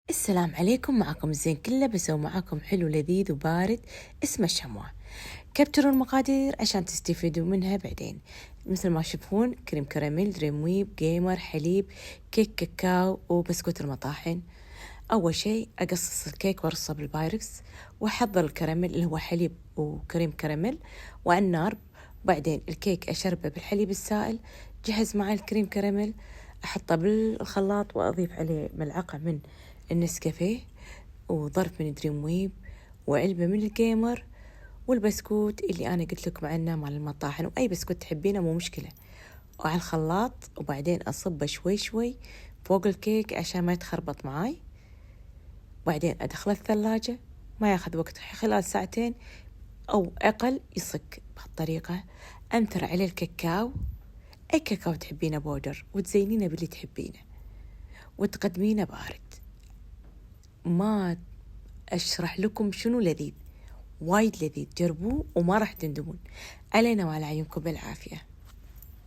السلام عليكم، معكم الزين كله. بسوي معاكم حلو لذيذ وبارد اسمه الشموع. كبتروا المقادير عشان تستفيدوا منها بعدين. مثل ما تشوفون كريم كراميل، دريم ويب، جيمر، حليب، كيك كاكاو وبسكوت المطاحن. أول شيء أقصص الكيك وأرصه بالبايركس وأحضر الكراميل اللي هو حليب وكريم كراميل وعلى النار. وبعدين الكيك أشربه بالحليب السائل. جهز معي الكريم كراميل، أحطه بالخلاط وأضيف عليه ملعقة من النسكافيه وظرف من دريم ويب وعلبة من الجيمر والبسكوت اللي أنا قلت لكم عنه مال المطاحن، وأي بسكوت تحبينه مو مشكلة، وعلى الخلاط. وبعدين أصبه شوي شوي فوق الكيك عشان ما يتخربط معاي. وبعدين أدخله الثلاجة، ما ياخذ وقت، خلال ساعتين أو أقل يصك. بهالطريقة أنثر عليه الكاكاو، أي كاكاو تحبينه بودر، وتزينينه باللي تحبينه وتقدمينه بارد. ما أشرح لكم شنو لذيذ، وايد لذيذ، جربوه وما راح تندمون. علينا وعلى عيونكم بالعافية.